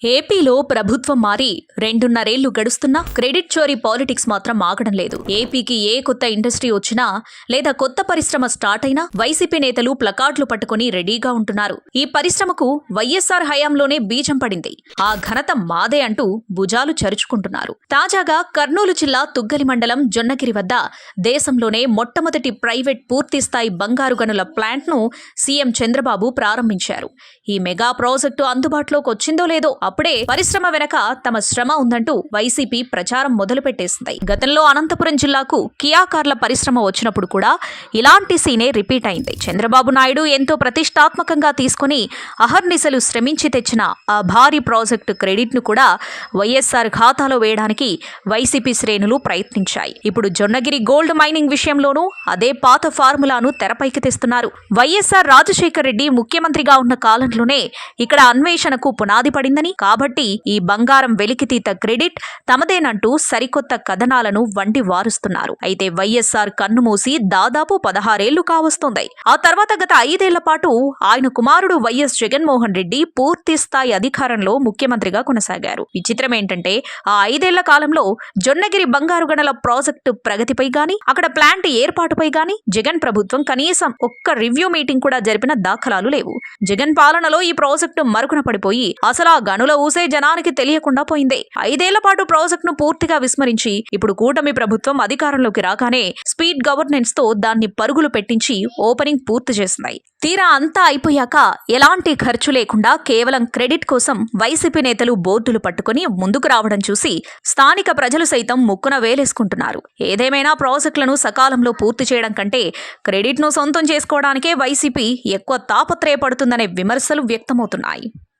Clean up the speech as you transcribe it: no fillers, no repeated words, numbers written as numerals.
ఏపీలో ప్రభుత్వం మారి 2.5 ఏళ్లు గడుస్తున్నా క్రెడిట్ చోరీ పాలిటిక్స్ మాత్రం ఆగడం లేదు. ఏపీకి ఏ కొత్త ఇండస్ట్రీ వచ్చినా లేదా కొత్త పరిశ్రమ స్టార్ట్ అయినా వైసీపీ నేతలు ప్లకార్డులు పట్టుకుని రెడీగా ఉంటున్నారు. ఈ పరిశ్రమకు వైఎస్ఆర్ హయాంలోనే బీజం పడింది. ఆ ఘనత మాదే అంటూ భుజాలు చరుచుకుంటున్నారు. తాజాగా కర్నూలు జిల్లా తుగ్గలి మండలం జొన్నగిరి వద్ద దేశంలోనే మొట్టమొదటి ప్రైవేట్ పూర్తిస్థాయి బంగారు గనుల ప్లాంట్ ను సీఎం చంద్రబాబు ప్రారంభించారు. ఈ మెగా ప్రాజెక్టు అందుబాటులోకి వచ్చిందో లేదో అప్పుడే పరిశ్రమ వెనక తమ శ్రమ ఉందంటూ వైసీపీ ప్రచారం మొదలుపెట్టేసింది. గతంలో అనంతపురం జిల్లాకు కియా కార్ల పరిశ్రమ వచ్చినప్పుడు కూడా ఇలాంటి సీనే రిపీట్ అయింది. చంద్రబాబు నాయుడు ఎంతో ప్రతిష్టాత్మకంగా తీసుకుని అహర్నిశలు శ్రమించి తెచ్చిన ఆ భారీ ప్రాజెక్టు క్రెడిట్ ను కూడా వైఎస్ఆర్ ఖాతాలో వేయడానికి వైసీపీ శ్రేణులు ప్రయత్నించాయి. ఇప్పుడు జొన్నగిరి గోల్డ్ మైనింగ్ విషయంలోనూ అదే పాత ఫార్ములాను తెరపైకి తెస్తున్నారు. వైఎస్ఆర్ రాజశేఖర్ రెడ్డి ముఖ్యమంత్రిగా ఉన్న కాలంలోనే ఇక్కడ అన్వేషణకు పునాది పడిందని, కాబట్టి ఈ బంగారం వెలికితీత క్రెడిట్ తమదేనంటూ సరికొత్త కథనాలను వండి వారుస్తున్నారు. అయితే వైఎస్ఆర్ కన్నుమూసి దాదాపు 16 ఏళ్లు కావస్తోంది. ఆ తర్వాత గత 5 ఏళ్ల పాటు ఆయన కుమారుడు వైఎస్ జగన్మోహన్ రెడ్డి పూర్తి స్థాయి అధికారంలో ముఖ్యమంత్రిగా కొనసాగారు. విచిత్రం ఏంటంటే ఆ 5 ఏళ్ల కాలంలో జొన్నగిరి బంగారు గనుల ప్రాజెక్టు ప్రగతిపై గాని, అక్కడ ప్లాంట్ ఏర్పాటుపై గాని జగన్ ప్రభుత్వం కనీసం ఒక్క రివ్యూ మీటింగ్ కూడా జరిపిన దాఖలాలు లేవు. జగన్ పాలనలో ఈ ప్రాజెక్టు మరుగున పడిపోయి అసలు ఆ గనుల ఊసే జనానికి తెలియకుండా పోయింది. 5 ఏళ్ల పాటు ప్రాజెక్టును పూర్తిగా విస్మరించి ఇప్పుడు కూటమి ప్రభుత్వం అధికారంలోకి రాగానే స్పీడ్ గవర్నెన్స్ తో దాన్ని పరుగులు పెట్టించి ఓపెనింగ్ పూర్తి చేసింది. తీరా అంతా అయిపోయాక ఎలాంటి ఖర్చు లేకుండా కేవలం క్రెడిట్ కోసం వైసీపీ నేతలు బోర్డులు పట్టుకుని ముందుకు రావడం చూసి స్థానిక ప్రజలు సైతం ముక్కున వేలేసుకుంటున్నారు. ఏదేమైనా ప్రాజెక్టులను సకాలంలో పూర్తి చేయడం కంటే క్రెడిట్ ను సొంతం చేసుకోవడానికే వైసీపీ ఎక్కువ తాపత్రయపడుతుందనే విమర్శలు వ్యక్తమవుతున్నాయి.